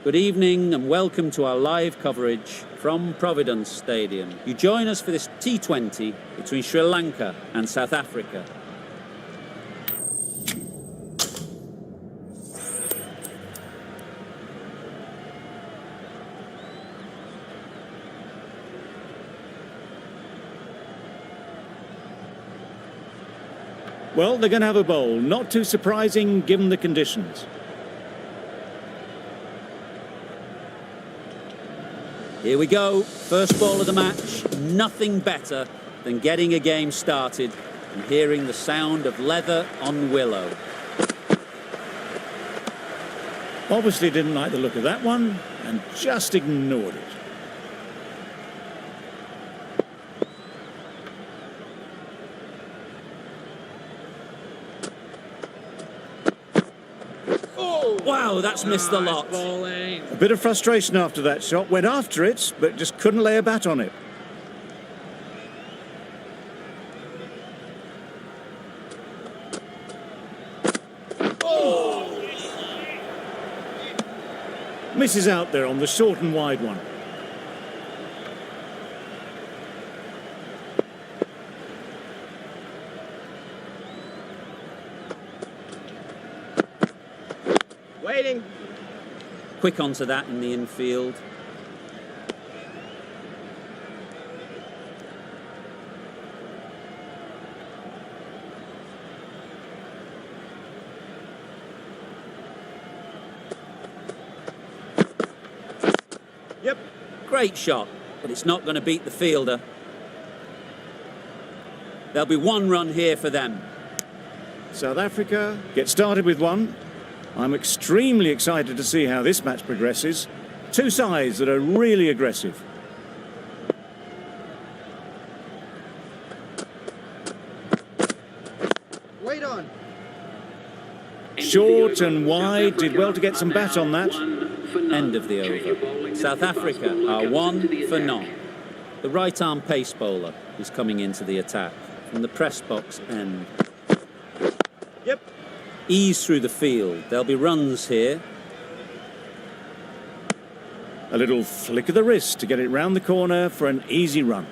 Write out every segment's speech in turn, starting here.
Good evening and welcome to our live coverage from Providence Stadium. You join us for this T20 between Sri Lanka and South Africa. Well, they're going to have a bowl. Not too surprising given the conditions. Here we go, first ball of the match. Nothing better than getting a game started and hearing the sound of leather on willow. Obviously didn't like the look of that one and just ignored it. Wow, that's missed the lot. A bit of frustration after that shot. Went after it, but just couldn't lay a bat on it. Oh! Misses out there on the short and wide one. Waiting. Quick onto that in the infield. Yep. Great shot, but it's not going to beat the fielder. There'll be one run here for them. South Africa get started with one. I'm extremely excited to see how this match progresses. Two sides that are really aggressive. Wait on. Short and wide, did well to get some bat on that. End of the over. South Africa are 1 for 0. The right arm pace bowler is coming into the attack from the press box end. Yep. Ease through the field. There'll be runs here. A little flick of the wrist to get it round the corner for an easy run.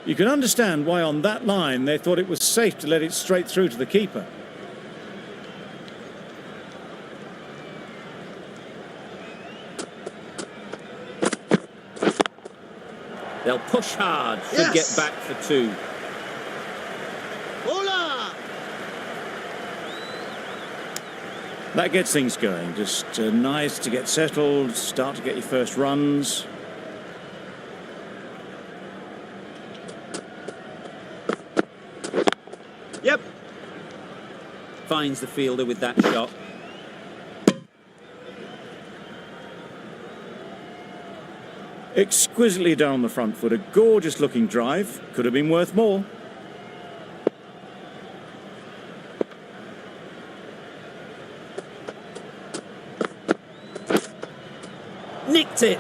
You can understand why on that line they thought it was safe to let it straight through to the keeper. They'll push hard, should get back for 2. Hola! That gets things going. Just nice to get settled, start to get your first runs. Yep. Finds the fielder with that shot. Exquisitely down the front foot, a gorgeous looking drive. Could have been worth more. Nicked it.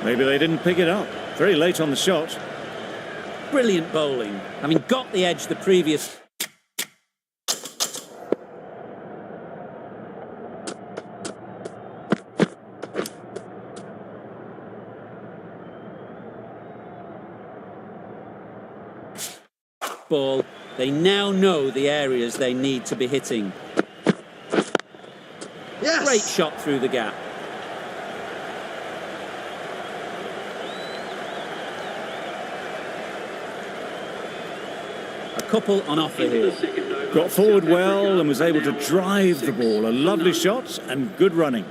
Maybe they didn't pick it up. Very late on the shot. Brilliant bowling. Having got the edge the previous... ball, they now know the areas they need to be hitting. Yes. Great shot through the gap. A couple on offer here. Got forward well and was able to drive the ball. A lovely shot and good running.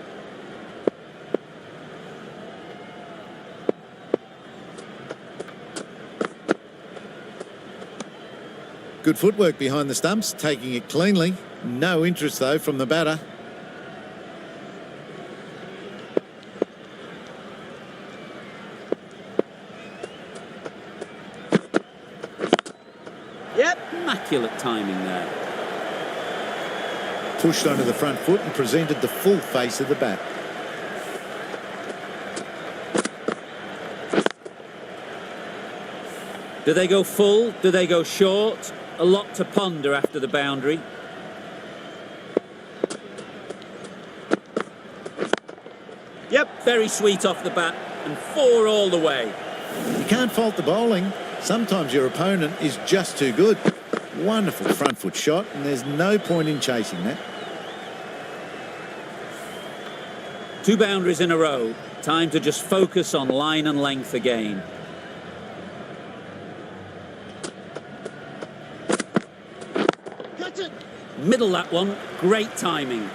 Good footwork behind the stumps, taking it cleanly. No interest, though, from the batter. Yep. Immaculate timing there. Pushed onto the front foot and presented the full face of the bat. Do they go full? Do they go short? A lot to ponder after the boundary. Yep. Very sweet off the bat, and 4 all the way. You can't fault the bowling. Sometimes your opponent is just too good. Wonderful front foot shot, and there's no point in chasing that. 2 boundaries in a row. Time to just focus on line and length again. Catch it. Middle that one. Great timing.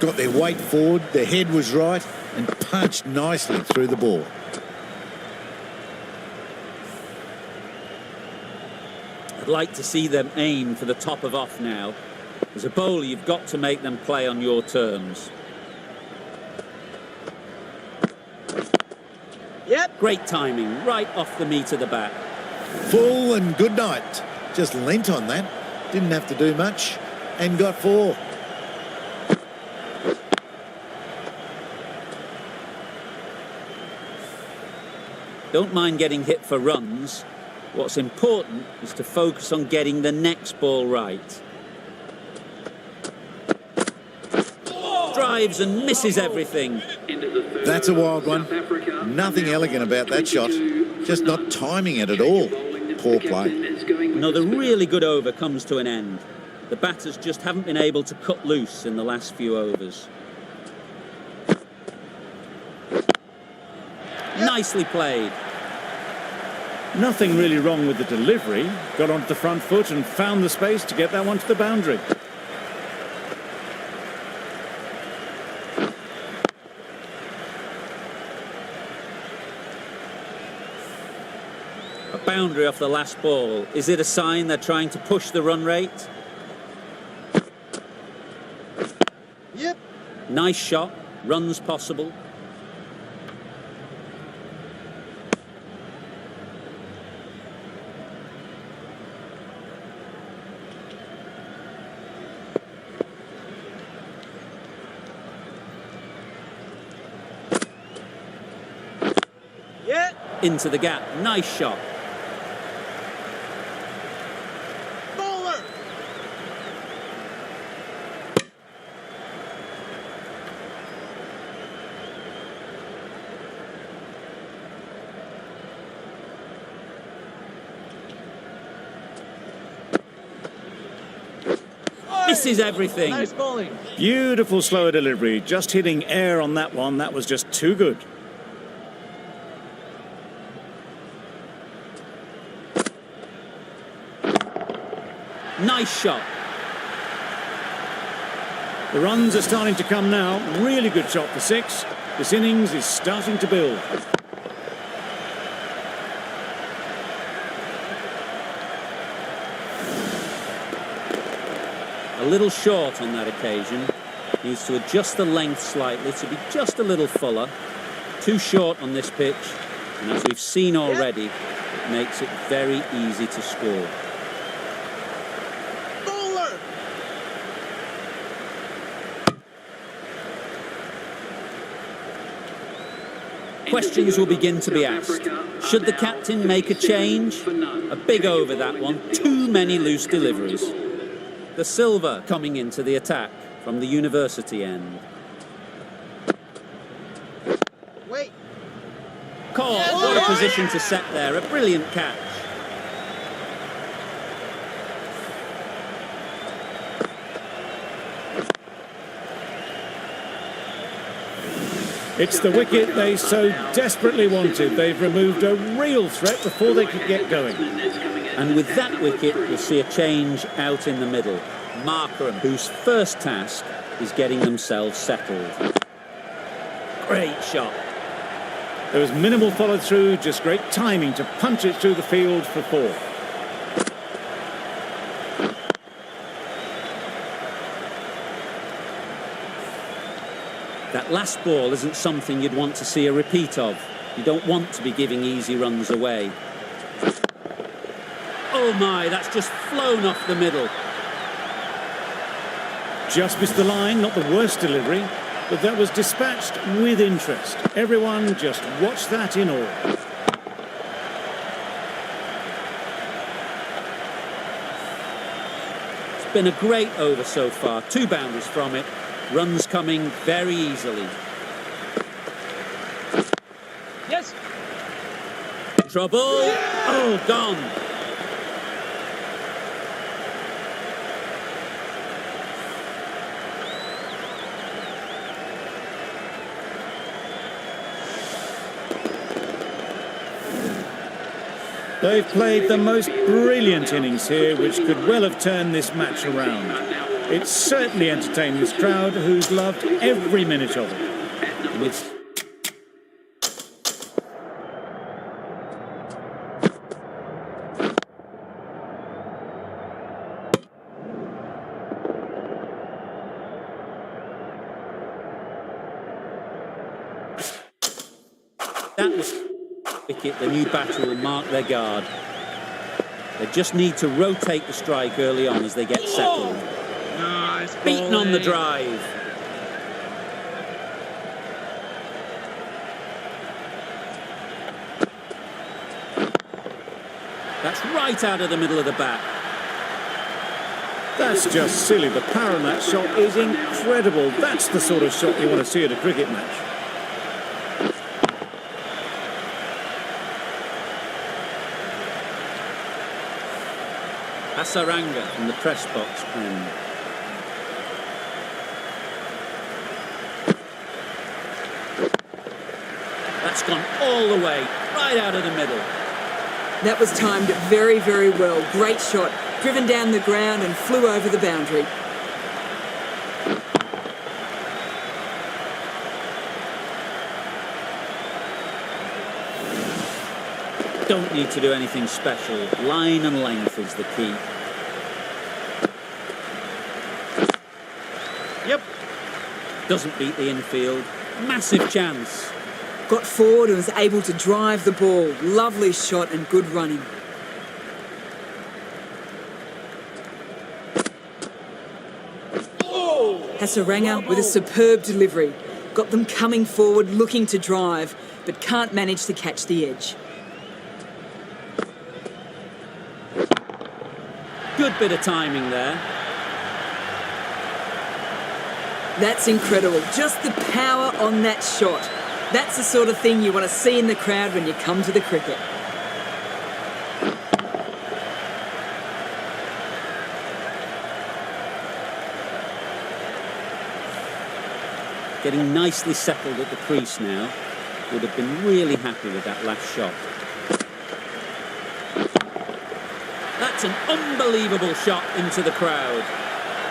Got their weight forward, their head was right, and punched nicely through the ball. I'd like to see them aim for the top of off now. As a bowler, you've got to make them play on your terms. Yep. Great timing, right off the meat of the bat. Full and good night. Just leant on that. Didn't have to do much, and got 4. Don't mind getting hit for runs. What's important is to focus on getting the next ball right. Drives and misses everything. That's a wild one. Nothing elegant about that shot. Just not timing it at all. Poor play. Another really good over comes to an end. The batters just haven't been able to cut loose in the last few overs. Nicely played. Nothing really wrong with the delivery. Got onto the front foot and found the space to get that one to the boundary. A boundary off the last ball. Is it a sign they're trying to push the run rate? Yep. Nice shot. Runs possible. Yeah. Into the gap. Nice shot. Bowler. Misses everything. Nice bowling. Beautiful slower delivery. Just hitting air on that one. That was just too good. Nice shot. The runs are starting to come now. Really good shot for 6. This innings is starting to build. A little short on that occasion. Needs to adjust the length slightly to be just a little fuller. Too short on this pitch. And as we've seen already, it makes it very easy to score. Bowler. Questions will begin to be asked. Should the captain make a change? A big over that one. Too many loose deliveries. The silver coming into the attack from the university end. Wait. Caught. What a position to set there. A brilliant catch. It's the wicket they so desperately wanted. They've removed a real threat before they could get going. And with that wicket, we'll see a change out in the middle. Markram, whose first task is getting themselves settled. Great shot. There was minimal follow-through, just great timing to punch it through the field for 4. That last ball isn't something you'd want to see a repeat of. You don't want to be giving easy runs away. Oh my, that's just flown off the middle. Just missed the line, not the worst delivery, but that was dispatched with interest. Everyone just watched that in awe. been a great over so far. 2 boundaries from it. Runs coming very easily. Yes. Trouble. Oh, gone. They've played the most brilliant innings here, which could well have turned this match around. It's certainly entertained this crowd, who's loved every minute of it. With that was wicket, the new batter will mark their guard. They just need to rotate the strike early on as they get settled. Nice. Beaten on the drive. That's right out of the middle of the bat. That's just silly. The power on that shot is incredible. That's the sort of shot you want to see at a cricket match. Hasaranga from the press box end. That's gone all the way, right out of the middle. That was timed very, very well. Great shot. Driven down the ground and flew over the boundary. Don't need to do anything special. Line and length is the key. Yep. Doesn't beat the infield. Massive chance. Got forward and was able to drive the ball. Lovely shot and good running. Hasaranga with a superb delivery. Got them coming forward, looking to drive, but can't manage to catch the edge. Good bit of timing there. That's incredible. Just the power on that shot. That's the sort of thing you want to see in the crowd when you come to the cricket. Getting nicely settled at the crease now. Would have been really happy with that last shot. That's an unbelievable shot into the crowd.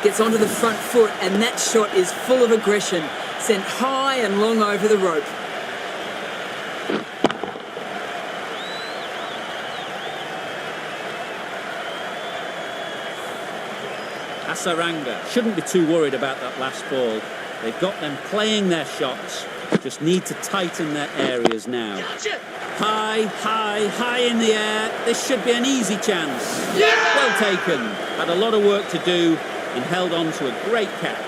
Gets onto the front foot and that shot is full of aggression. Sent high and long over the rope. Hasaranga shouldn't be too worried about that last ball. They've got them playing their shots. Just need to tighten their areas now. High, high, high in the air. This should be an easy chance. Yeah! Well taken. Had a lot of work to do and held on to a great catch.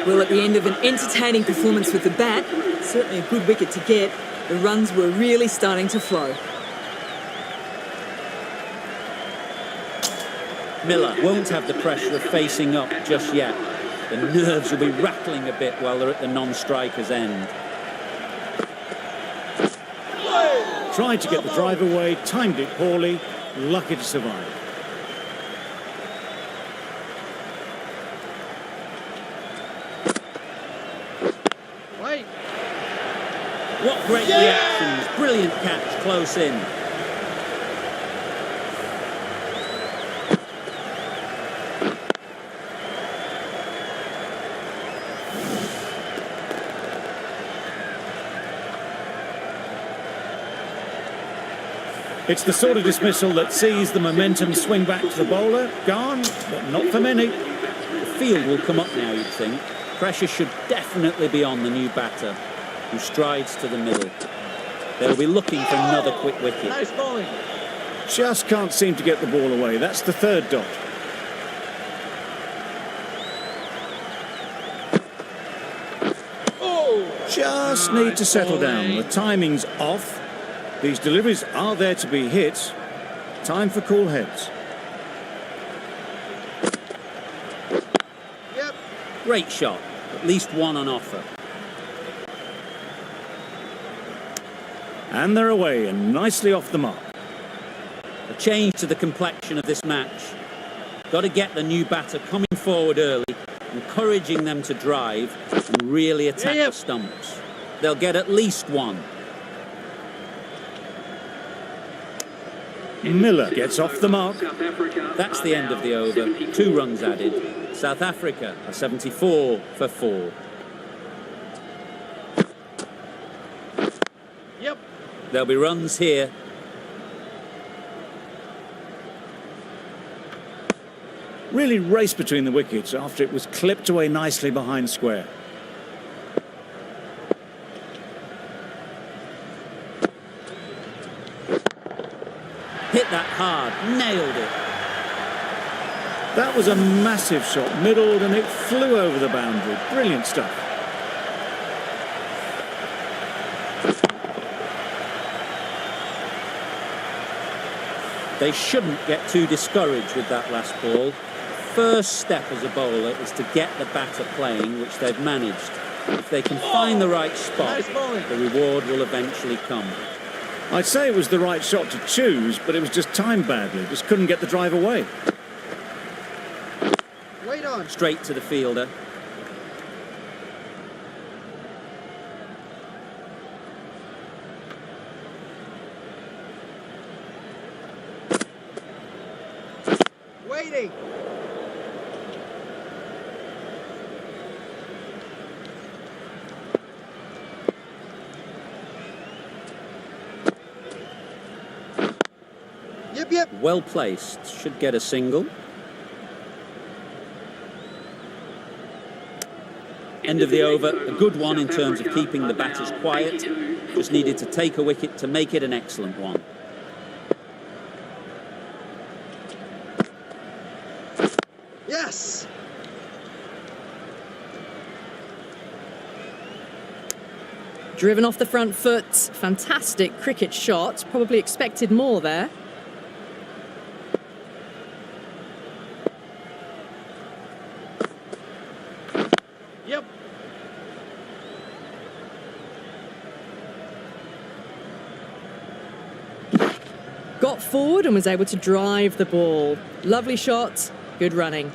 Well, at the end of an entertaining performance with the bat, certainly a good wicket to get, the runs were really starting to flow. Miller won't have the pressure of facing up just yet. The nerves will be rattling a bit while they're at the non-striker's end. Tried to get the drive away, timed it poorly, lucky to survive. Wait. What great reactions. Brilliant catch close in. It's the sort of dismissal that sees the momentum swing back to the bowler. Gone, but not for many. The field will come up now, you'd think. Pressure should definitely be on the new batter, who strides to the middle. They'll be looking for another quick wicket. Nice bowling. Just can't seem to get the ball away. That's the third dot. Just need to settle down. The timing's off. These deliveries are there to be hit, Time for cool heads. Yep. Great shot. At least one on offer. And they're away and nicely off the mark. A change to the complexion of this match. Got to get the new batter coming forward early, encouraging them to drive and really attack the stumps. They'll get at least one. Miller gets off the mark. That's the end of the over. 2 runs added. South Africa are 74 for 4. Yep. There'll be runs here. Really raced between the wickets after it was clipped away nicely behind square. Hit that hard. Nailed it. That was a massive shot, middled, and it flew over the boundary. Brilliant stuff. They shouldn't get too discouraged with that last ball. First step as a bowler is to get the batter playing, which they've managed. If they can find the right spot, Nice bowling. the reward will eventually come. I'd say it was the right shot to choose, but it was just timed badly. Just couldn't get the drive away. Wait on. Straight to the fielder. Waiting. Yep. Well placed. Should get a single. End of the over. A good one in terms of keeping the batters quiet. Just needed to take a wicket to make it an excellent one. Yes. Driven off the front foot, fantastic cricket shot. Probably expected more there. Yep. Got forward and was able to drive the ball. Lovely shot, good running.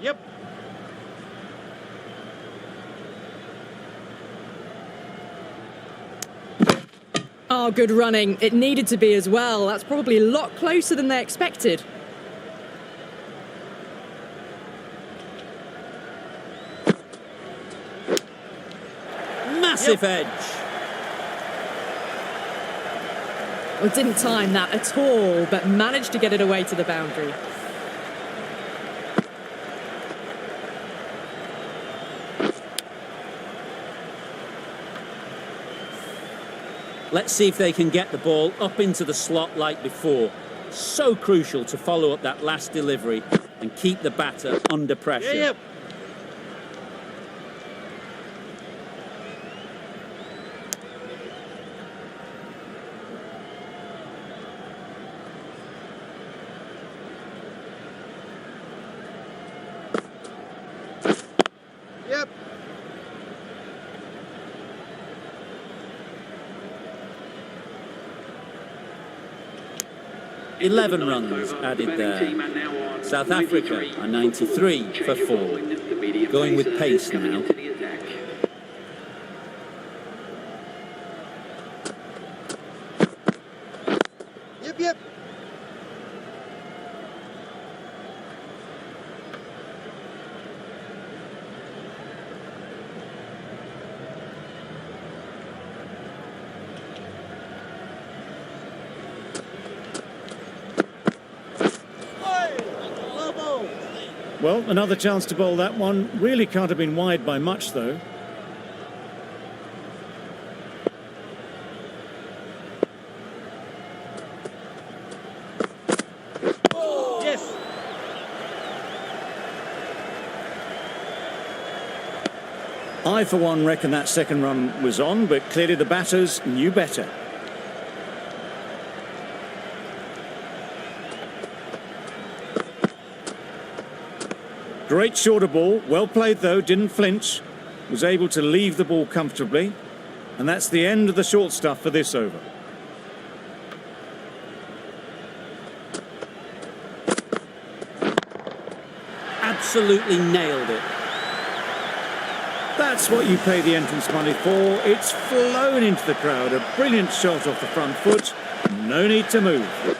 Yep. Oh, good running. It needed to be as well. That's probably a lot closer than they expected. Massive edge. Well, didn't time that at all, but managed to get it away to the boundary. Let's see if they can get the ball up into the slot like before. So crucial to follow up that last delivery and keep the batter under pressure. Yep. Yep. 11 runs added there. South Africa are 93 for 4. Going with pace now. Yep. Well, another chance to bowl that one. Really can't have been wide by much, though. Yes. I, for one, reckon that second run was on, but clearly the batters knew better. Great shorter ball, well played though, didn't flinch, was able to leave the ball comfortably, and that's the end of the short stuff for this over. Absolutely nailed it. That's what you pay the entrance money for. It's flown into the crowd, a brilliant shot off the front foot, no need to move.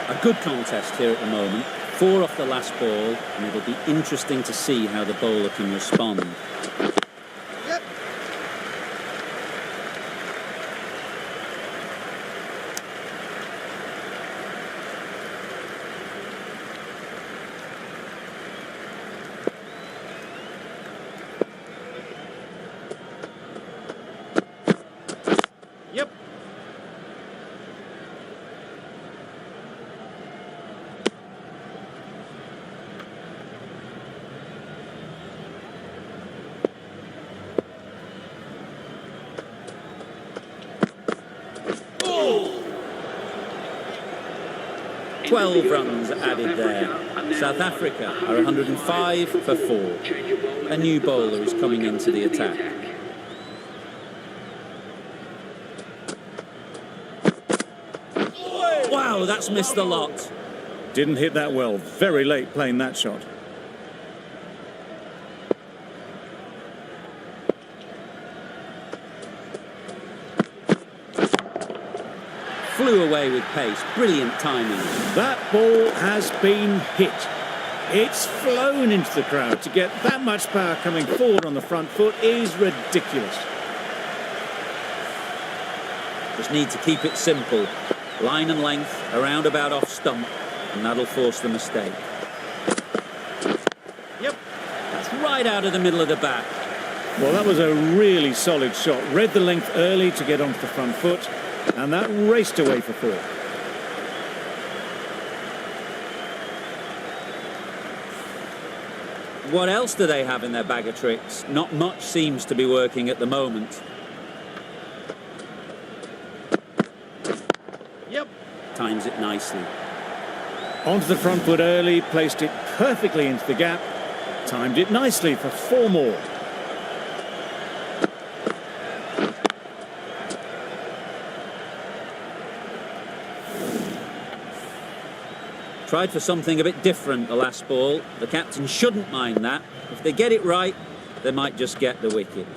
A good contest here at the moment. 4 off the last ball, and it'll be interesting to see how the bowler can respond. Yep. Yep. Oh! 12 runs added there. South Africa are 105 for 4. A new bowler is coming into the attack. Wow, that's missed the lot. Didn't hit that well, very late playing that shot. Flew away with pace. Brilliant timing. That ball has been hit. It's flown into the crowd. To get that much power coming forward on the front foot is ridiculous. Just need to keep it simple. Line and length, around about off stump, and that'll force the mistake. Yep. That's right out of the middle of the bat. Well, that was a really solid shot. Read the length early to get onto the front foot, and that raced away for 4. What else do they have in their bag of tricks? Not much seems to be working at the moment. Yep. Times it nicely. Onto the front foot early, placed it perfectly into the gap, timed it nicely for 4 more. Tried for something a bit different the last ball. The captain shouldn't mind that. If they get it right, they might just get the wicket.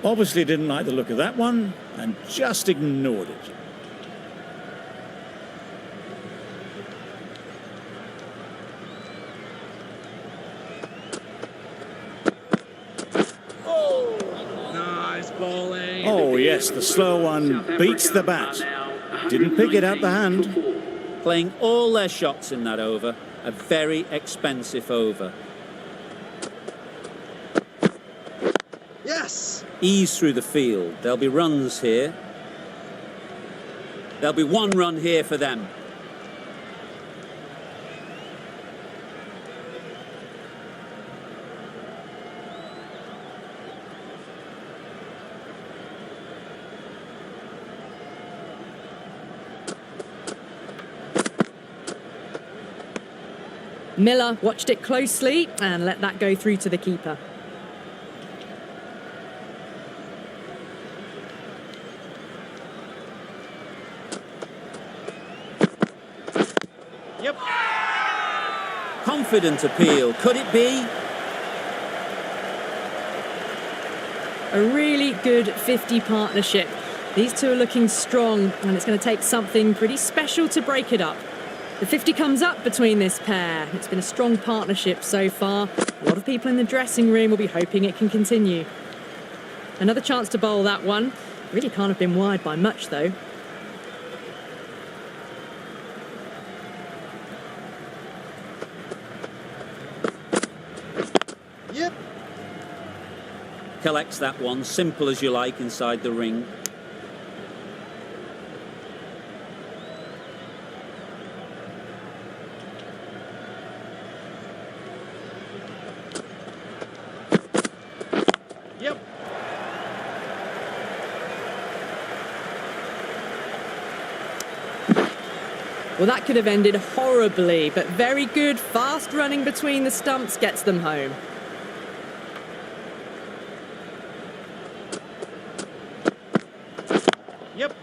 Obviously didn't like the look of that one and just ignored it. Nice bowling. Oh yes, the slow one beats the bat. Didn't pick it out the hand. Playing all their shots in that over. A very expensive over. Yes. Ease through the field. There'll be runs here. There'll be 1 run here for them. Miller watched it closely and let that go through to the keeper. Yep. Confident appeal. Could it be? A really good 50 partnership. These two are looking strong, and it's going to take something pretty special to break it up. The 50 comes up between this pair. It's been a strong partnership so far. A lot of people in the dressing room will be hoping it can continue. Another chance to bowl that one. Really can't have been wide by much, though. Yep. Collects that one, simple as you like, inside the ring. Well, that could have ended horribly, but very good, fast running between the stumps gets them home. Yep.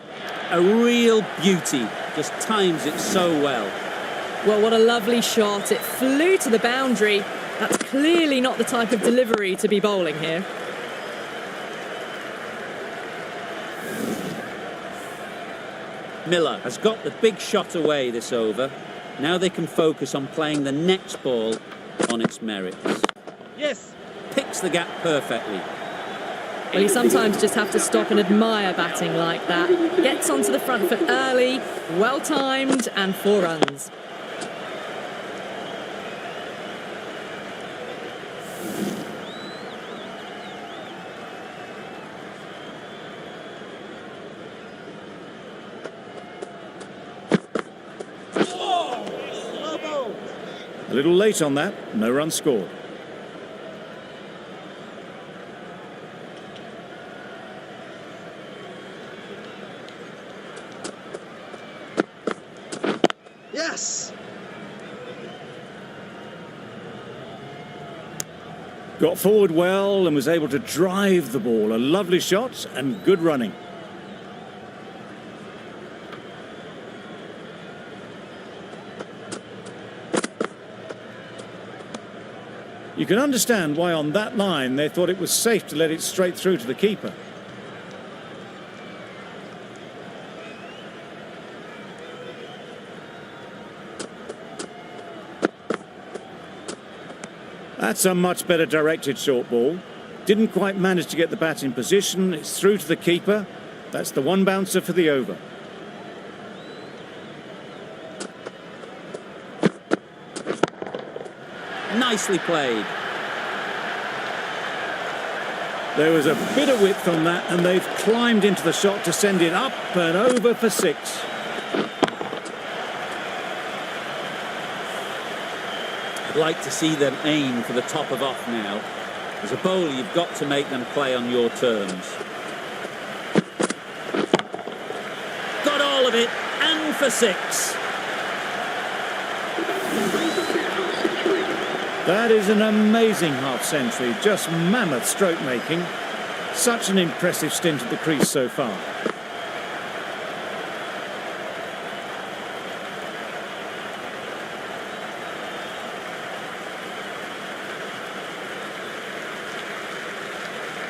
A real beauty, just times it so well. Well, what a lovely shot. It flew to the boundary. That's clearly not the type of delivery to be bowling here. Miller has got the big shot away this over. Now they can focus on playing the next ball on its merits. Yes. Picks the gap perfectly. Well, you sometimes just have to stop and admire batting like that. Gets onto the front foot early, well-timed, and 4 runs. A little late on that, no run scored. Yes. Got forward well and was able to drive the ball. A lovely shot and good running. You can understand why on that line they thought it was safe to let it straight through to the keeper. That's a much better directed short ball. Didn't quite manage to get the bat in position. It's through to the keeper. That's the 1 bouncer for the over. Nicely played. There was a bit of width on that, and they've climbed into the shot to send it up and over for 6. I'd like to see them aim for the top of off now. As a bowler, you've got to make them play on your terms. Got all of it, and for 6. That is an amazing half-century, just mammoth stroke making. Such an impressive stint at the crease so far.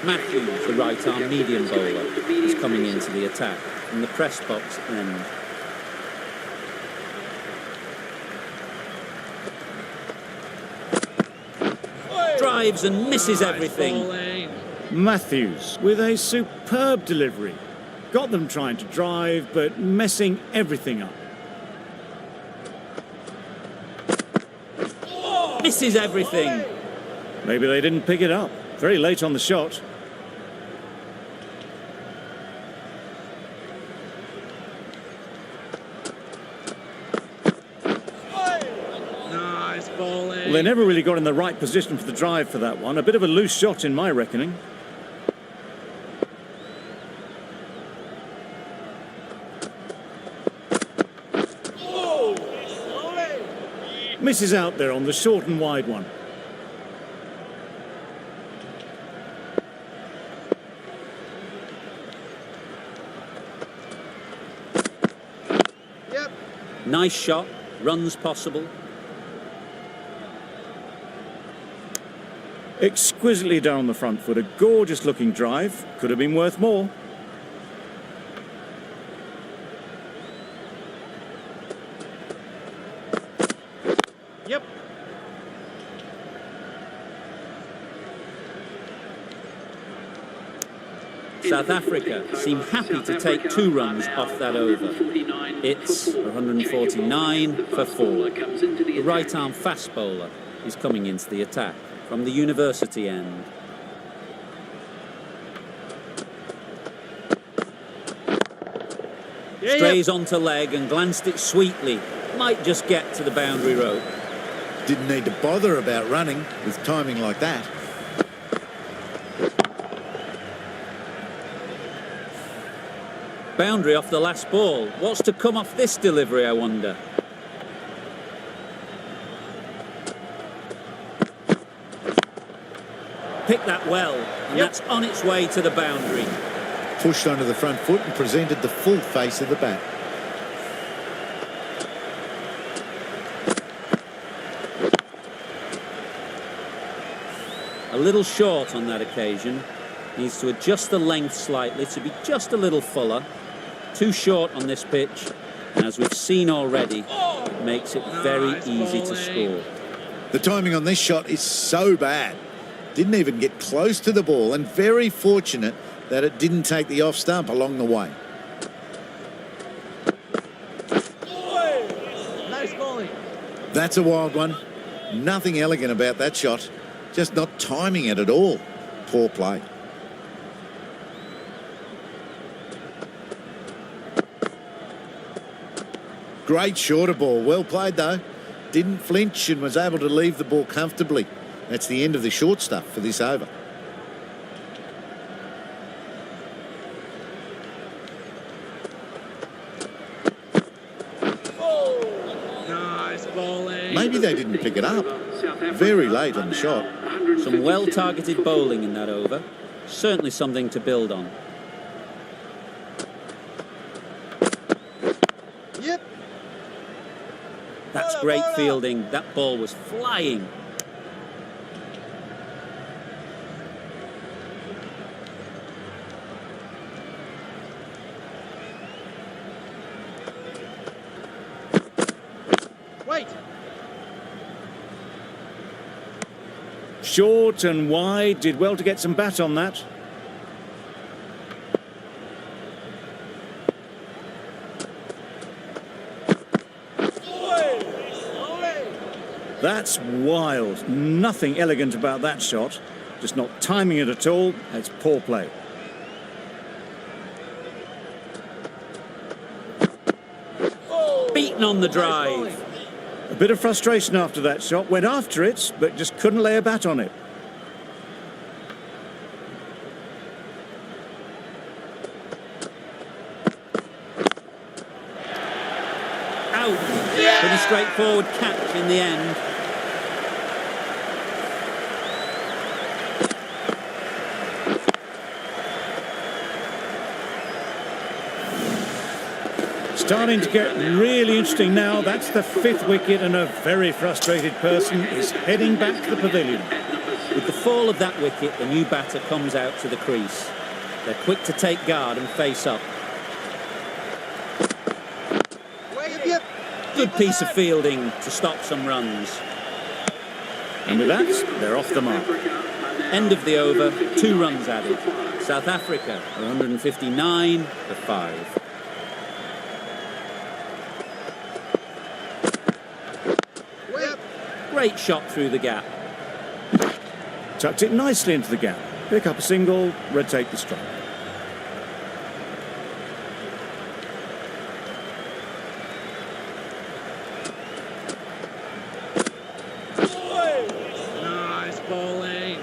Matthews, the right-arm medium bowler, is coming into the attack from the press box end. Drives and misses everything. Matthews with a superb delivery. Got them trying to drive, but messing everything up. Misses everything. Maybe they didn't pick it up. Very late on the shot. Nice bowling. Well, they never really got in the right position for the drive for that one. A bit of a loose shot in my reckoning. Misses out there on the short and wide one. Yep. Nice shot, runs possible. Exquisitely down on the front foot, a gorgeous looking drive. Could have been worth more. Yep. South Africa seem happy to take 2 runs off that over. It's 149 for 4. The right-arm fast bowler is coming into the attack from the university end. Strays onto leg and glanced it sweetly. Might just get to the boundary rope. Didn't need to bother about running with timing like that. Boundary off the last ball. What's to come off this delivery, I wonder? picked that well, and that's on its way to the boundary. Pushed onto the front foot and presented the full face of the bat. A little short on that occasion. Needs to adjust the length slightly to be just a little fuller. Too short on this pitch, and as we've seen already, it makes it very easy to score. The timing on this shot is so bad. Didn't even get close to the ball, and very fortunate that it didn't take the off stump along the way. Nice bowling. That's a wild one. Nothing elegant about that shot. Just not timing it at all. Poor play. Great shorter ball. Well played, though. Didn't flinch and was able to leave the ball comfortably. That's the end of the short stuff for this over. Nice bowling. Maybe they didn't pick it up. Very late on the shot. Some well-targeted bowling in that over. Certainly something to build on. Yep. That's great fielding. That ball was flying. Wait. Short and wide, did well to get some bat on that. That's wild. Nothing elegant about that shot. Just not timing it at all. It's poor play. Beaten on the drive. A bit of frustration after that shot. Went after it, but just couldn't lay a bat on it. Out. Pretty straightforward catch in the end. Starting to get really interesting now. That's the 5th wicket, and a very frustrated person is heading back to the pavilion. With the fall of that wicket, the new batter comes out to the crease. They're quick to take guard and face up. Yep. Good piece of fielding to stop some runs. And with that, they're off the mark. End of the over, 2 runs added. South Africa, 159 for 5. Great shot through the gap. Tucked it nicely into the gap. Pick up a single, rotate the strike. Nice bowling.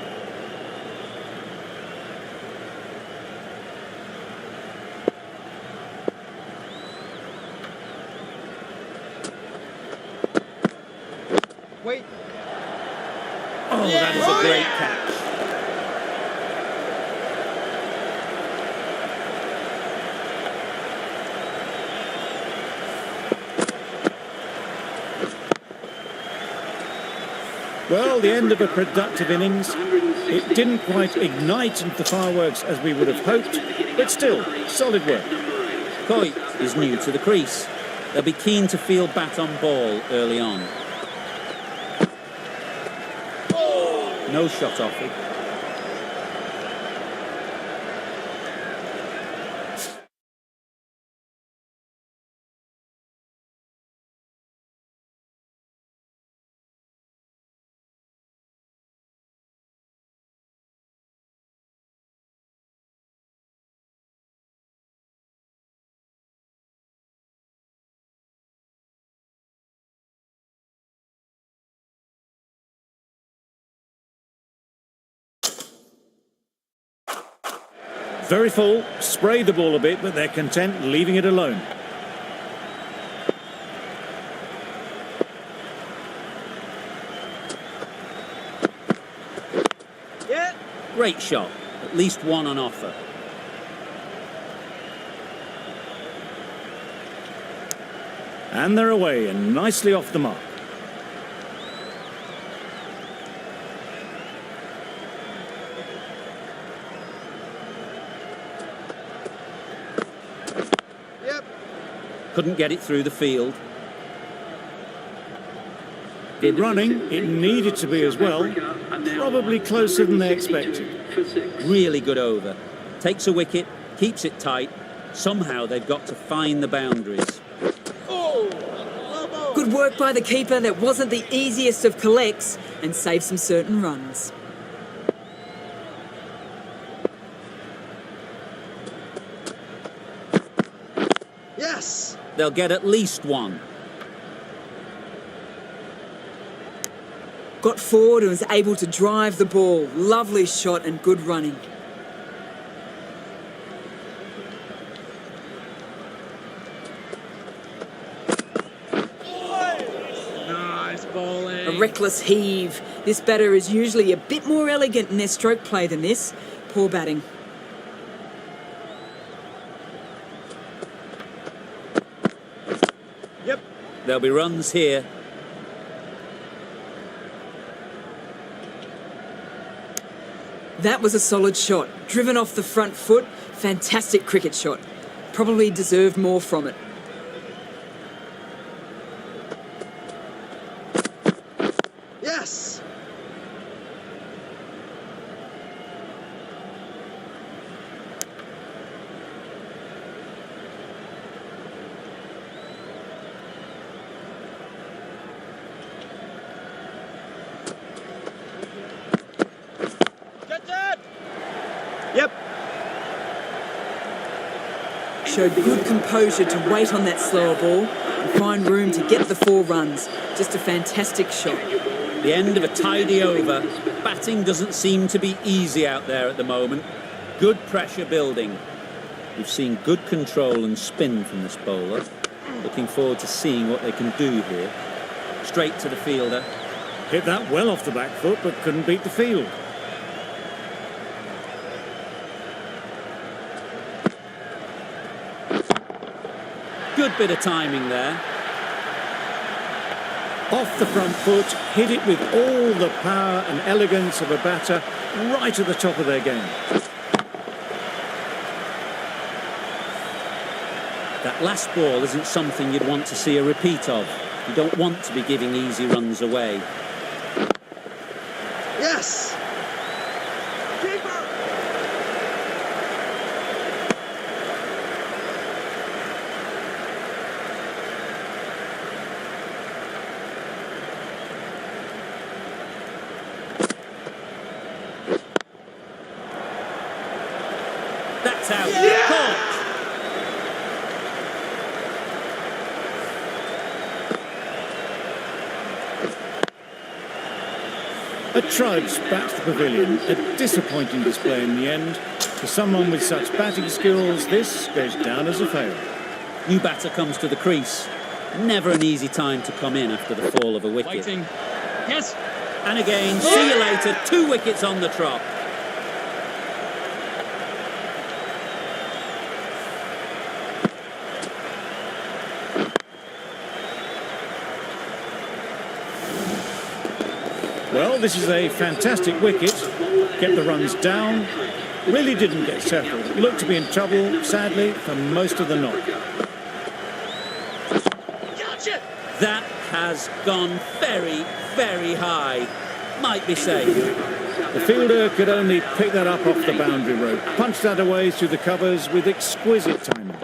Wait. Oh, that is a great catch. Well, the end of a productive innings. It didn't quite ignite into the fireworks as we would have hoped, but still, solid work. Coit is new to the crease. They'll be keen to field bat on ball early on. No shot offered. Very full, sprayed the ball a bit, but they're content leaving it alone. Yeah. Great shot. At least one on offer. And they're away and nicely off the mark. Yep. Couldn't get it through the field. Good running. It needed to be as well. Probably closer than they expected. Really good over. Takes a wicket, keeps it tight. Somehow they've got to find the boundaries. Good work by the keeper. That wasn't the easiest of collects and saved some certain runs. Yes. They'll get at least one. Got forward and was able to drive the ball. Lovely shot and good running. Nice bowling. A reckless heave. This batter is usually a bit more elegant in their stroke play than this. Poor batting. Yep. There'll be runs here. That was a solid shot. Driven off the front foot. Fantastic cricket shot. Probably deserved more from it. Yes. Get that. Yep. Showed good composure to wait on that slower ball and find room to get the 4 runs. Just a fantastic shot. The end of a tidy over. Batting doesn't seem to be easy out there at the moment. Good pressure building. We've seen good control and spin from this bowler. Looking forward to seeing what they can do here. Straight to the fielder. Hit that well off the back foot, but couldn't beat the field. Good bit of timing there. Off the front foot, hit it with all the power and elegance of a batter, right at the top of their game. That last ball isn't something you'd want to see a repeat of. You don't want to be giving easy runs away. Yes. Keeper. That's out. Yeah! Caught. A trudge back to the pavilion, a disappointing display in the end. For someone with such batting skills, this goes down as a fail. New batter comes to the crease. Never an easy time to come in after the fall of a wicket. Waiting. Yes. And again, see you later. 2 wickets on the trot. Well, this is a fantastic wicket. Kept the runs down. Really didn't get settled. Looked to be in trouble, sadly, for most of the knock. Gotcha. That has gone very, very high. Might be safe. The fielder could only pick that up off the boundary rope. Punched that away through the covers with exquisite timing.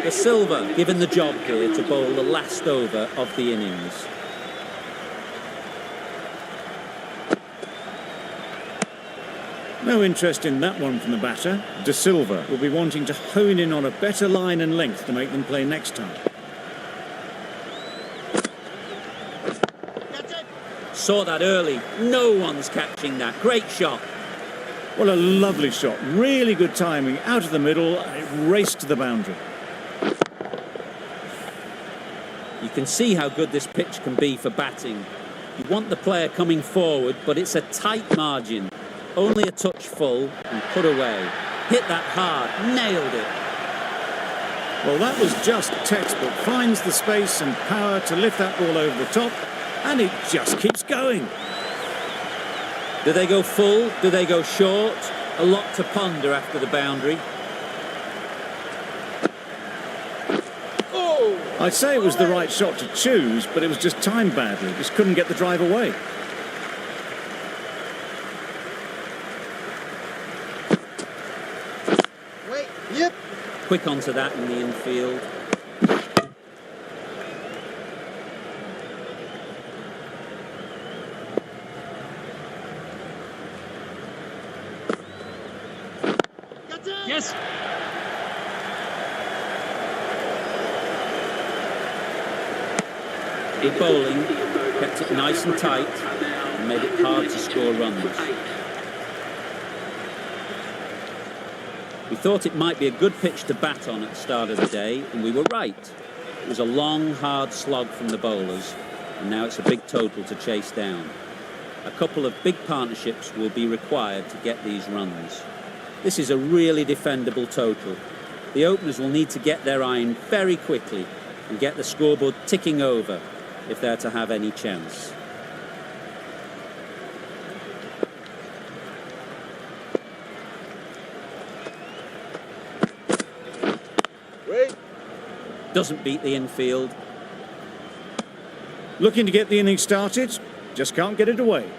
The Silver given the job here to bowl the last over of the innings. No interest in that one from the batter. De Silva will be wanting to hone in on a better line and length to make them play next time. That's it. Saw that early. No one's catching that. Great shot. What a lovely shot. Really good timing. Out of the middle, and it raced to the boundary. You can see how good this pitch can be for batting. You want the player coming forward, but it's a tight margin. Only a touch full and put away. Hit that hard, nailed it. Well, that was just textbook. Finds the space and power to lift that ball over the top, and it just keeps going. Do they go full? Do they go short? A lot to ponder after the boundary. I'd say it was the right shot to choose, but it was just timed badly. Just couldn't get the drive away. Wait, yep. Quick onto that in the infield. Yes. The bowling kept it nice and tight and made it hard to score runs. We thought it might be a good pitch to bat on at the start of the day, and we were right. It was a long, hard slog from the bowlers, and now it's a big total to chase down. A couple of big partnerships will be required to get these runs. This is a really defendable total. The openers will need to get their iron very quickly and get the scoreboard ticking over if they're to have any chance. Wait. Doesn't beat the infield. Looking to get the innings started, just can't get it away.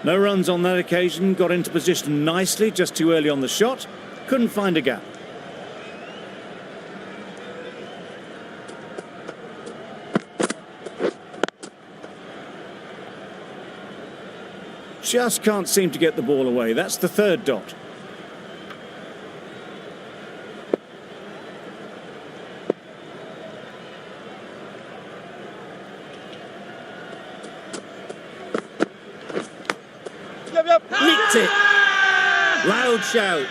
No runs on that occasion, got into position nicely, just too early on the shot, couldn't find a gap. Just can't seem to get the ball away, that's the third dot. Nicked it! Loud shout.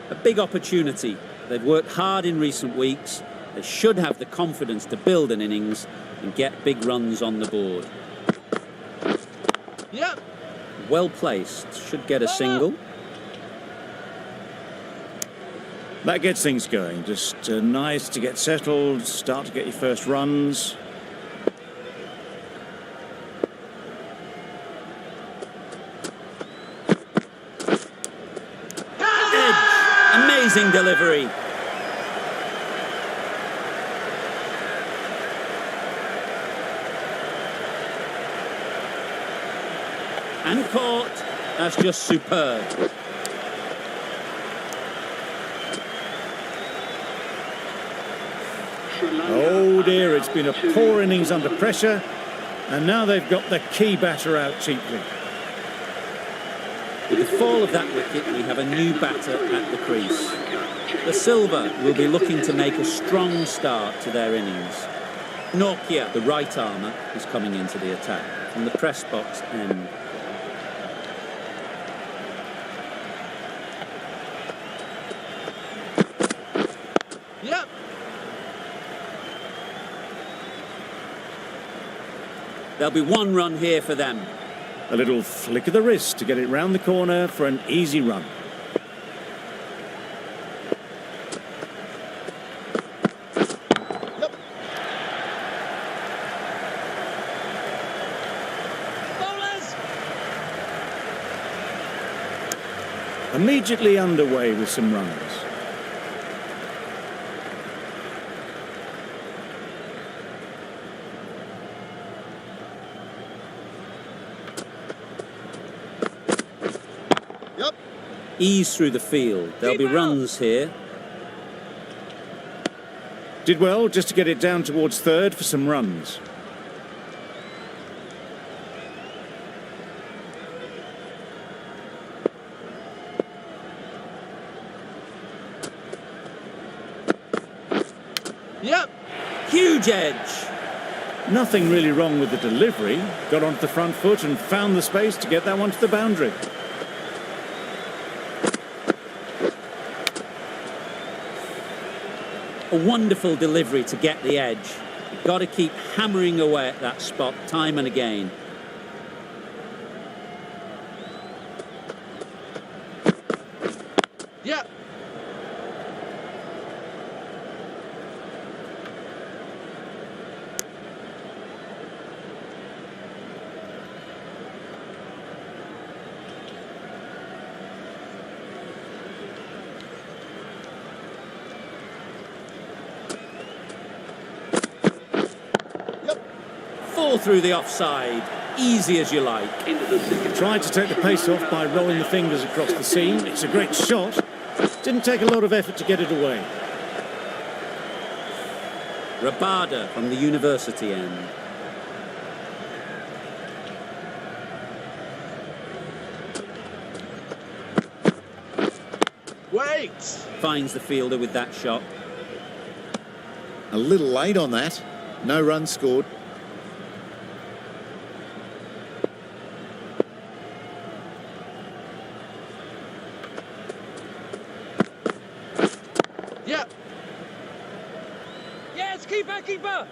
A big opportunity. They've worked hard in recent weeks. They should have the confidence to build an innings and get big runs on the board. Yep. Well placed. Should get a single. That gets things going, just nice to get settled, start to get your first runs. Edge. Amazing delivery. And caught. That's just superb. Oh dear, it's been a poor innings under pressure, and now they've got the key batter out cheaply. With the fall of that wicket, we have a new batter at the crease. The Silver will be looking to make a strong start to their innings. Nokia, the right armour, is coming into the attack from the press box end. Yep. There'll be one run here for them. A little flick of the wrist to get it round the corner for an easy run. Yep. Bowlers. Immediately underway with some runs. Yep. Ease through the field. There'll be runs here. Did well just to get it down towards third for some runs. Yep. Huge edge. Nothing really wrong with the delivery. Got onto the front foot and found the space to get that one to the boundary. A wonderful delivery to get the edge. You've got to keep hammering away at that spot time and again. Yeah. Fall through the offside, easy as you like. Tried to take the pace off by rolling the fingers across the seam. It's a great shot. Didn't take a lot of effort to get it away. Rabada from the university end. Wait. Finds the fielder with that shot. A little late on that. No run scored. Yeah. Yes, keeper, keeper.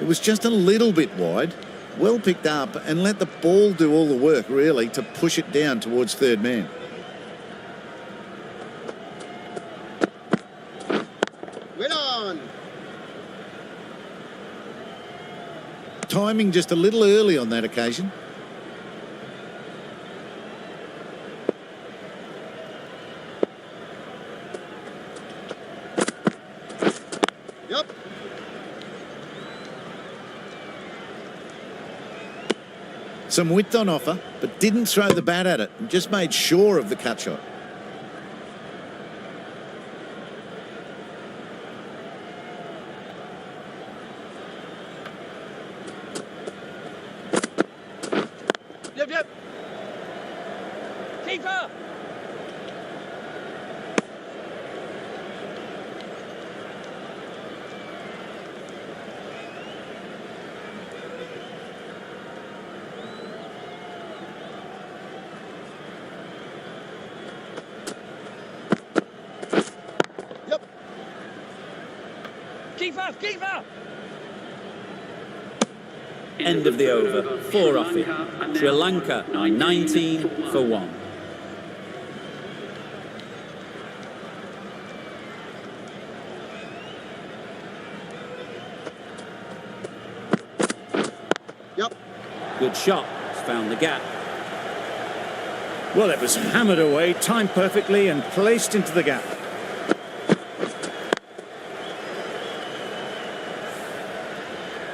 It was just a little bit wide. Well picked up and let the ball do all the work, really, to push it down towards third man. Win on. Timing just a little early on that occasion. Yep. Some width on offer, but didn't throw the bat at it and just made sure of the cut shot. Yep, yep. Keeper. Yep. Keeper, keeper. End of the over, 4 off it. Sri Lanka 19 for 1. Yep. Good shot, it's found the gap. Well, it was hammered away, timed perfectly and placed into the gap.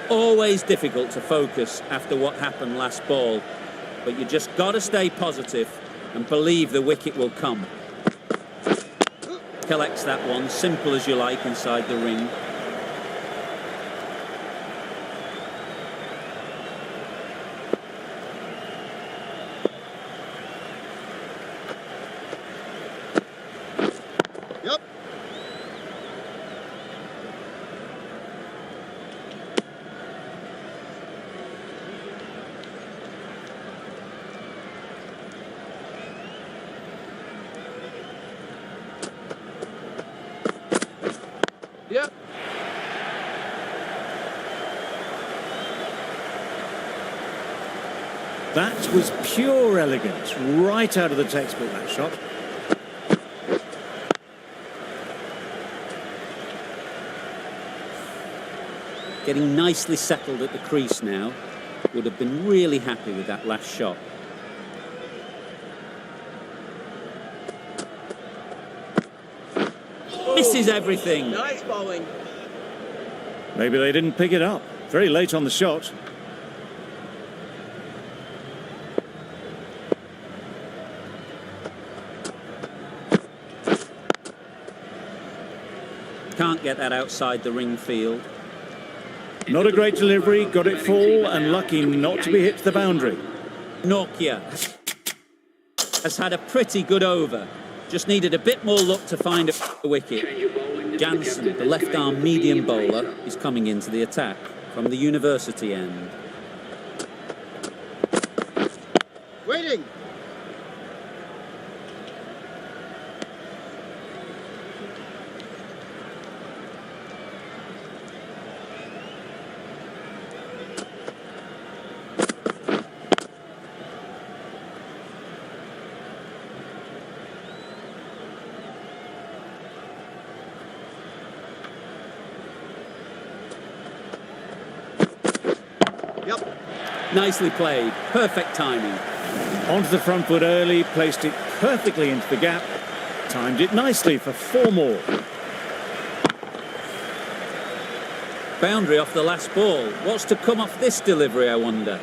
Always difficult to focus after what happened last ball, but you just got to stay positive and believe the wicket will come. Collects that one, simple as you like, inside the ring. Yep. Yep. That was pure elegance, right out of the textbook, that shot. Getting nicely settled at the crease now. Would have been really happy with that last shot. Misses everything. Nice bowling. Maybe they didn't pick it up. Very late on the shot. Can't get that outside the ring field. Not a great delivery, got it full and lucky not to be hit to the boundary. Nokia has had a pretty good over. Just needed a bit more luck to find a wicket. Jansen, the left-arm medium bowler, is coming into the attack from the university end. Waiting. Yep. Nicely played, perfect timing. Onto the front foot early, placed it perfectly into the gap, timed it nicely for 4 more. Boundary off the last ball. What's to come off this delivery, I wonder?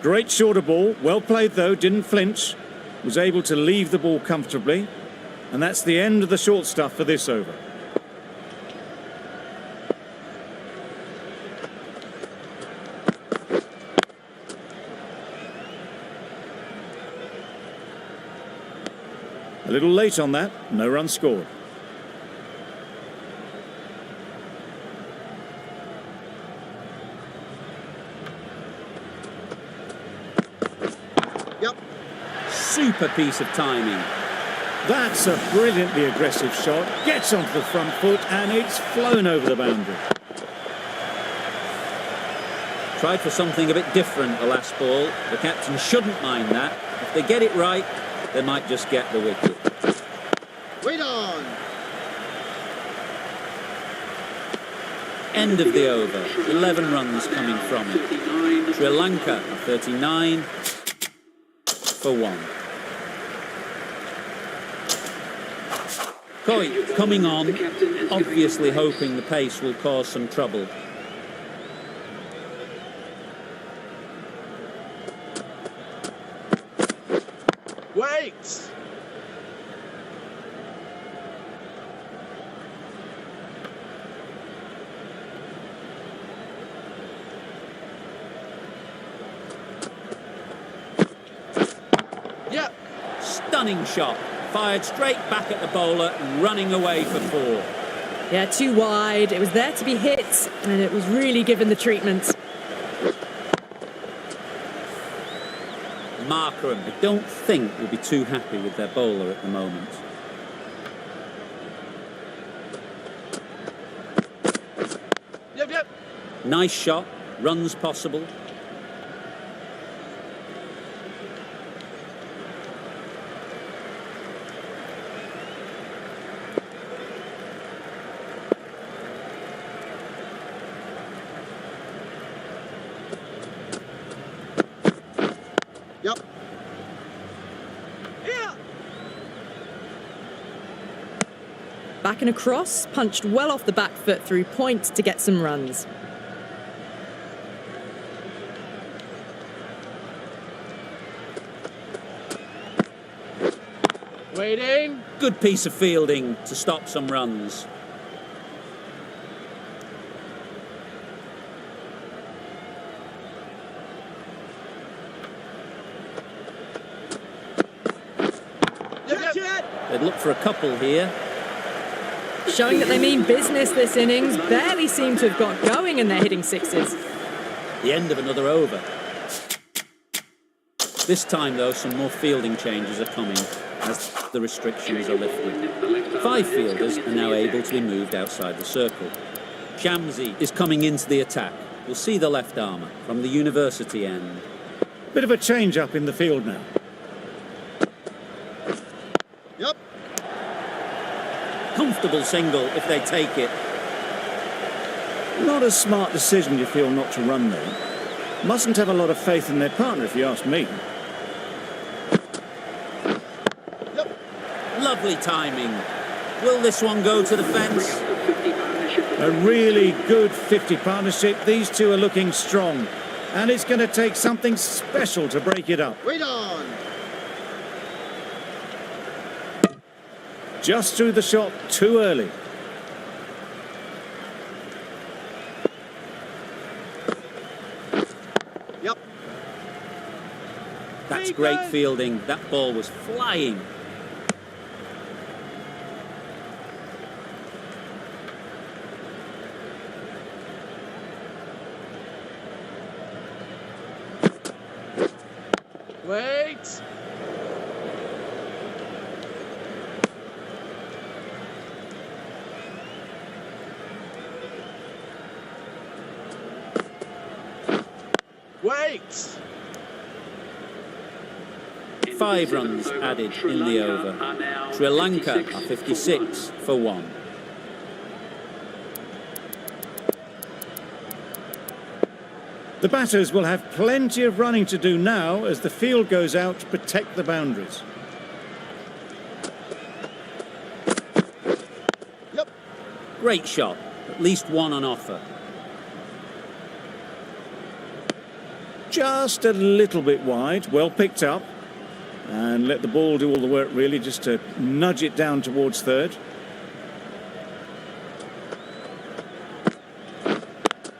Great shorter ball, well played though, didn't flinch, was able to leave the ball comfortably, and that's the end of the short stuff for this over. A little late on that, no runs scored. Yep. Super piece of timing. That's a brilliantly aggressive shot, gets onto the front foot and it's flown over the boundary. Tried for something a bit different the last ball. The captain shouldn't mind that. If they get it right, they might just get the wicket. Wait on. End of the over. 11 runs coming from it. Sri Lanka 39 for 1. Koi coming on, obviously hoping the pace will cause some trouble. Wait. Yep. Stunning shot. Fired straight back at the bowler, running away for 4. Yeah, too wide. It was there to be hit, and it was really given the treatment. Markram, I don't think will be too happy with their bowler at the moment. Yep, yep. Nice shot, runs possible. Yep. Yeah. Back and across, punched well off the back foot through point to get some runs. Waiting. Good piece of fielding to stop some runs. They'd look for a couple here. Showing that they mean business this innings. Barely seem to have got going and they're hitting sixes. The end of another over. This time, though, some more fielding changes are coming as the restrictions are lifted. 5 fielders are now able to be moved outside the circle. Shamsi is coming into the attack. We'll see the left armour from the university end. Bit of a change up in the field now. Yep. Comfortable single if they take it. Not a smart decision, you feel, not to run there. Mustn't have a lot of faith in their partner, if you ask me. Yep. Lovely timing. Will this one go to the fence? A really good 50 partnership. These two are looking strong. And it's going to take something special to break it up. Wait on. Just threw the shot too early. Yep. That's great fielding. That ball was flying. Wait. Wait. 5 runs added in the over. Sri Lanka are 56 for 1. The batters will have plenty of running to do now as the field goes out to protect the boundaries. Yep. Great shot. At least one on offer. Just a little bit wide, well picked up. And let the ball do all the work really, just to nudge it down towards third.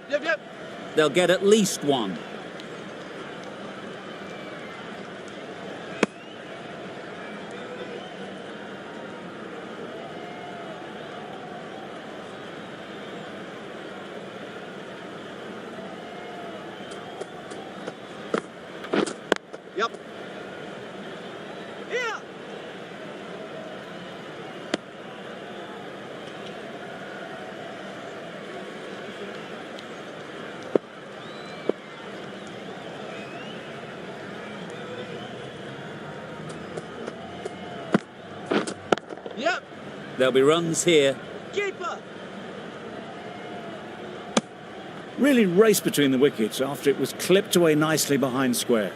Yep, yep. They'll get at least one. Yep. Yeah. Yep. There'll be runs here. Keeper. Really raced between the wickets after it was clipped away nicely behind square.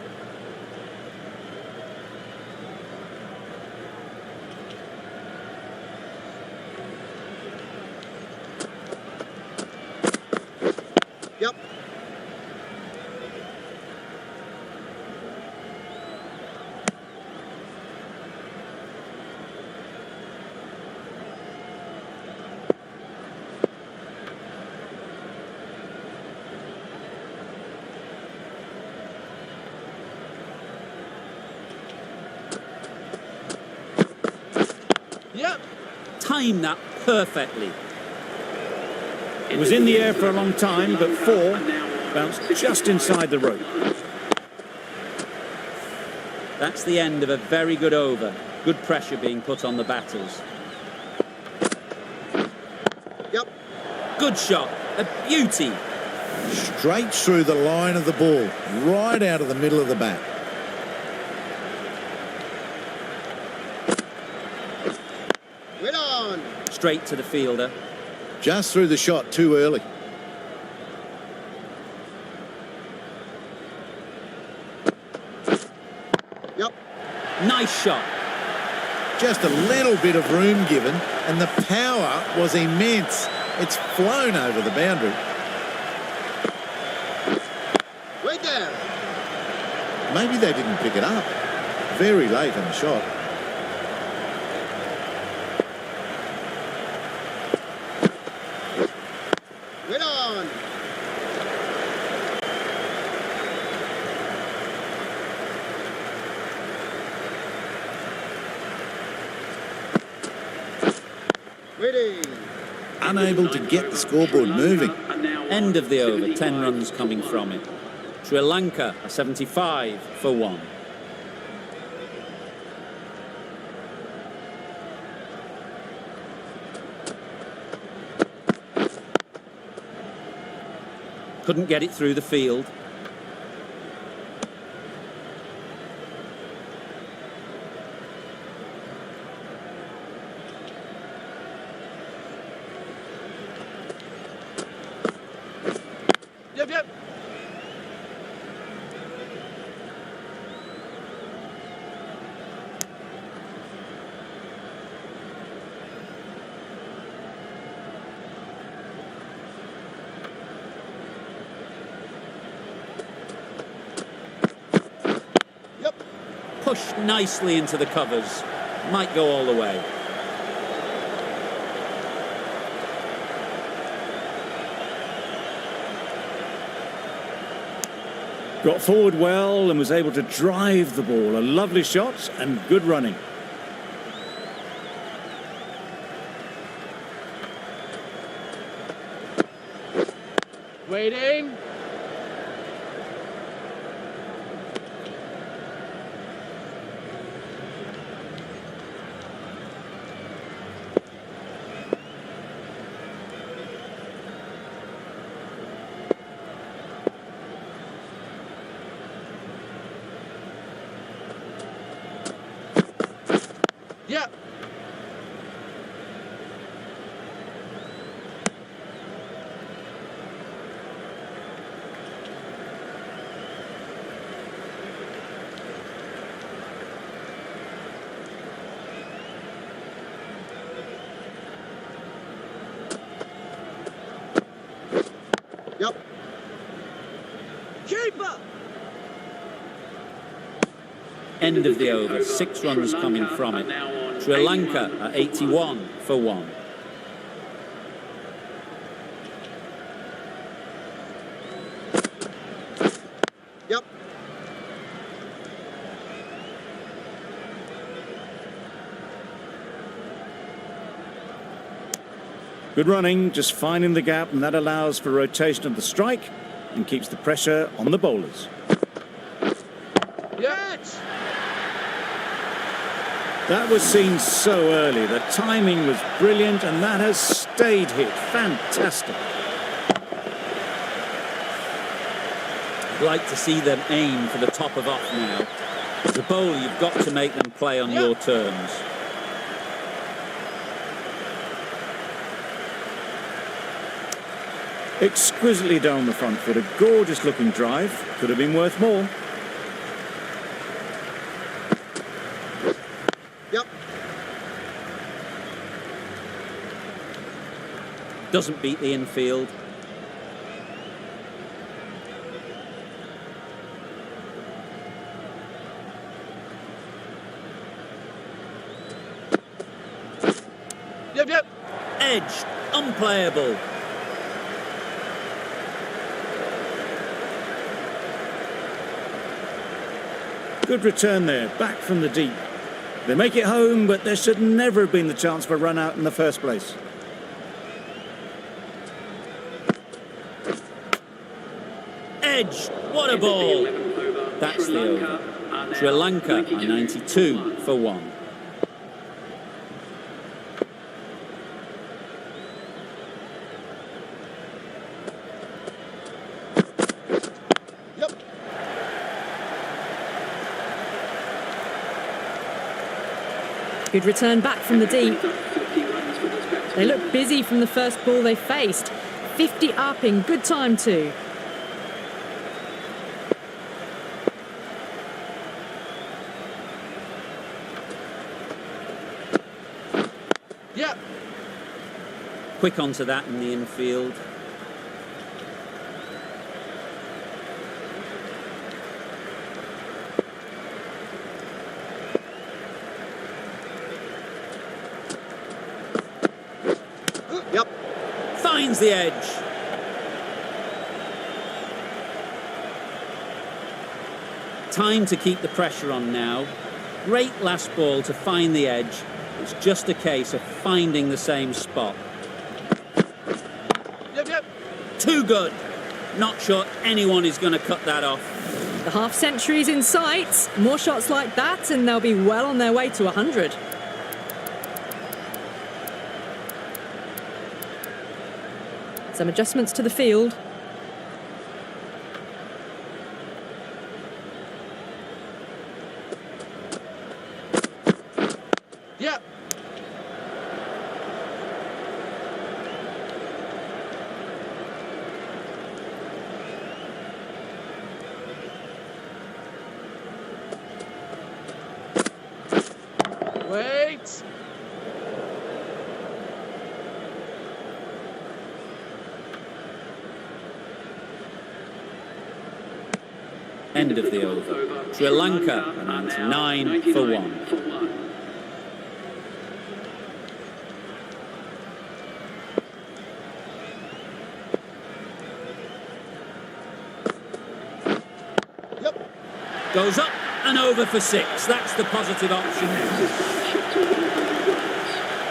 Yep. Yep. Time that perfectly. It was in the air for a long time, but 4 bounced just inside the rope. That's the end of a very good over. Good pressure being put on the batters. Yep. Good shot. A beauty. Straight through the line of the ball, right out of the middle of the bat. Wait on. Straight to the fielder. Just through the shot too early. Yep. Nice shot. Just a little bit of room given, and the power was immense. It's flown over the boundary. Wait there. Maybe they didn't pick it up. Very late in the shot. Wait on. Waiting. Unable to get the scoreboard moving. End of the over. 10 runs coming from it. Sri Lanka are 75 for 1. Couldn't get it through the field. Yep, yep. Yep. Pushed nicely into the covers. Might go all the way. Got forward well and was able to drive the ball. A lovely shot and good running. Waiting. Yeah. Yep. Keeper. End of the over, 6 runs coming from it. Sri Lanka are 81 for 1. Yep. Good running, just finding the gap, and that allows for rotation of the strike and keeps the pressure on the bowlers. Yes. That was seen so early. The timing was brilliant, and that has stayed hit. Fantastic. I'd like to see them aim for the top of off now. As a bowler, you've got to make them play on your terms. Exquisitely down the front foot. A gorgeous looking drive. Could have been worth more. Yep. Doesn't beat the infield. Yep. Yep. Edge, unplayable. Good return there, back from the deep. They make it home, but there should never have been the chance for a run out in the first place. Edge, what a ball. That's the over. Sri Lanka are 92 for 1. Yep. Good return back from the deep. They look busy from the first ball they faced. 50 up in good time too. Yep. Quick onto that in the infield. Yep. Finds the edge. Time to keep the pressure on now. Great last ball to find the edge. It's just a case of finding the same spot. Yep. Yep. Too good. Not sure anyone is going to cut that off. The half century's in sight. More shots like that and they'll be well on their way to 100. Some adjustments to the field. Yep. Wait. End of the over. Sri Lanka are 99 for 1. Goes up and over for 6. That's the positive option.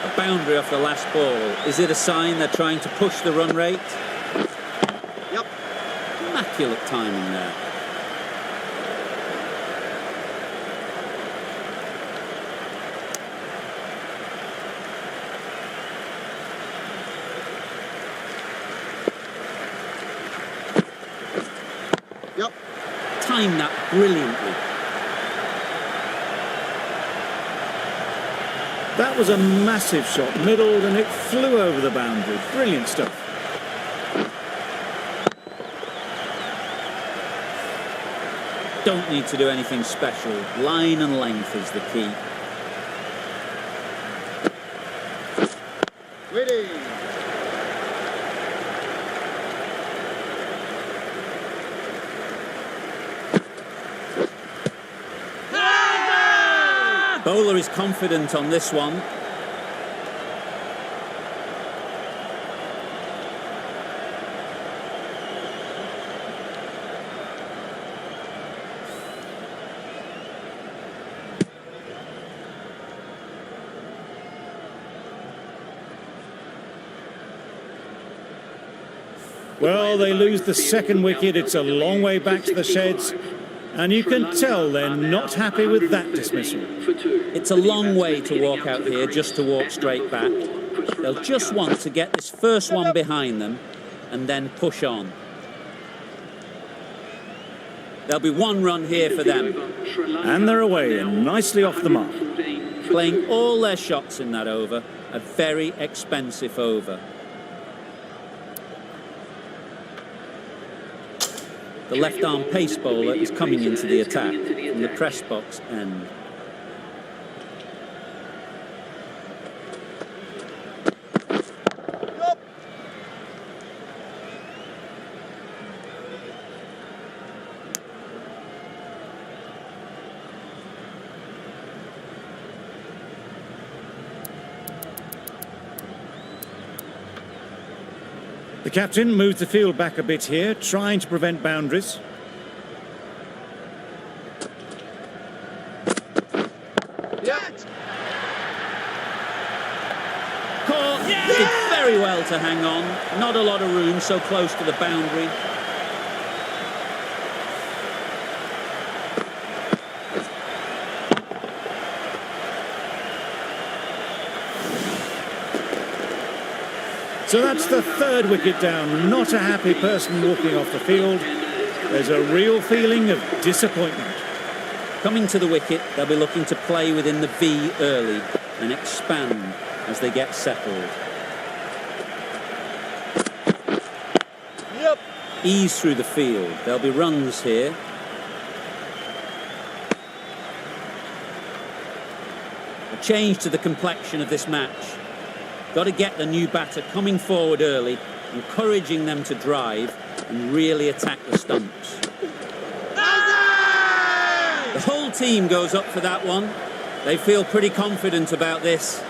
A boundary off the last ball. Is it a sign they're trying to push the run rate? Yep. Immaculate timing there. Yep. Timed that brilliantly. That was a massive shot, middled, and it flew over the boundary. Brilliant stuff. Don't need to do anything special. Line and length is the key. Ready. Bowler is confident on this one. Well, they lose the second wicket. It's a long way back to the sheds. And you can tell they're not happy with that dismissal. It's a long way to walk out here just to walk straight back. They'll just want to get this first one behind them and then push on. There'll be 1 run here for them. And they're away and nicely off the mark. Playing all their shots in that over. A very expensive over. The left-arm pace bowler is coming into the attack from the press box end. The captain moves the field back a bit here, trying to prevent boundaries. Caught. Did very well to hang on. Not a lot of room, so close to the boundary. So that's the 3rd wicket down. Not a happy person walking off the field. There's a real feeling of disappointment. Coming to the wicket, they'll be looking to play within the V early and expand as they get settled. Yep. Ease through the field. There'll be runs here. A change to the complexion of this match. Got to get the new batter coming forward early, encouraging them to drive and really attack the stumps. The whole team goes up for that one. They feel pretty confident about this.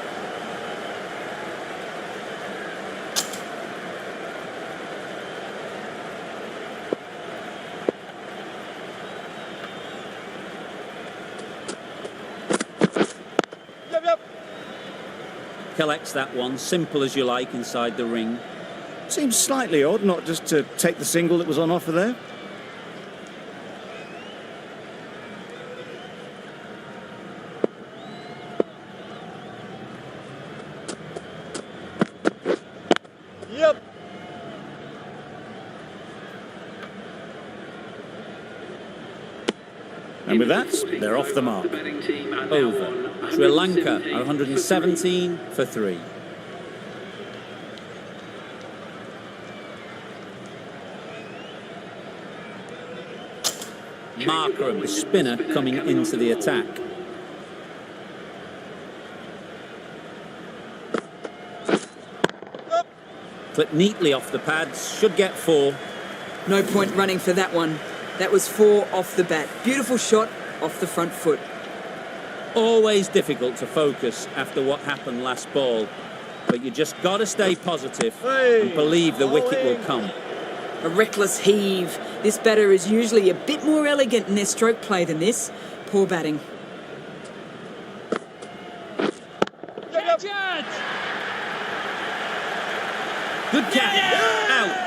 Collects that one, simple as you like, inside the ring. Seems slightly odd not just to take the single that was on offer there. Yep. And with that, they're off the mark. Over. Sri Lanka are 117 for 3. Markram, the spinner, coming into the attack. Clipped neatly off the pads, should get 4. No point running for that one. That was 4 off the bat. Beautiful shot off the front foot. Always difficult to focus after what happened last ball, but you just got to stay positive and believe the wicket will come. A reckless heave. This batter is usually a bit more elegant in their stroke play than this. Poor batting. Good catch. Out.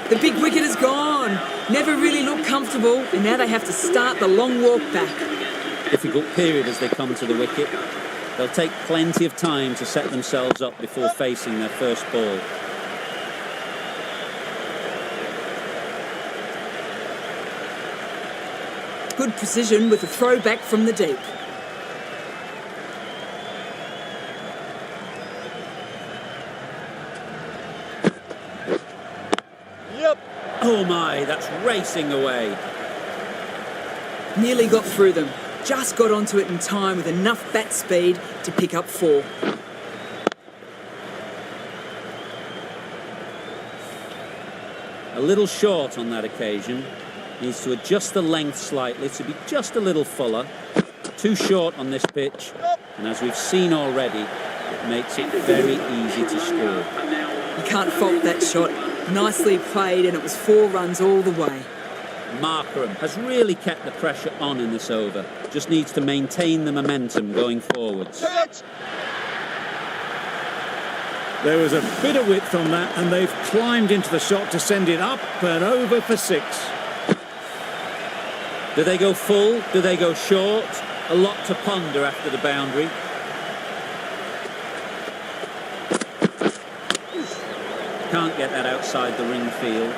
The big wicket is gone. Never really looked comfortable, and now they have to start the long walk back. Difficult period as they come to the wicket. They'll take plenty of time to set themselves up before facing their first ball. Good precision with a throw back from the deep. Yep. Oh my, that's racing away. Nearly got through them. Just got onto it in time with enough bat speed to pick up 4. A little short on that occasion. Needs to adjust the length slightly to be just a little fuller. Too short on this pitch. And as we've seen already, it makes it very easy to score. You can't fault that shot. Nicely played, and it was 4 runs all the way. Markram has really kept the pressure on in this over. Just needs to maintain the momentum going forwards. There was a bit of width on that, and they've climbed into the shot to send it up and over for 6. Do they go full? Do they go short? A lot to ponder after the boundary. Can't get that outside the ring field.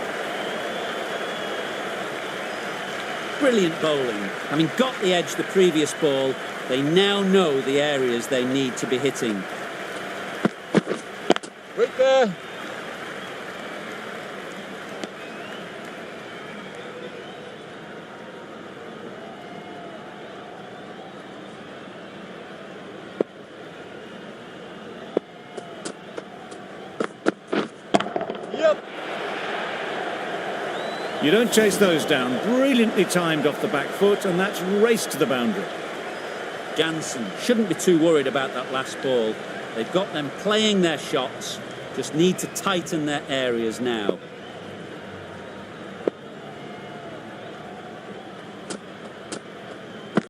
Brilliant bowling. Having got the edge the previous ball, they now know the areas they need to be hitting. Right there. Yep. You don't chase those down. Brilliantly timed off the back foot, and that's raced to the boundary. Jansen shouldn't be too worried about that last ball. They've got them playing their shots, just need to tighten their areas now.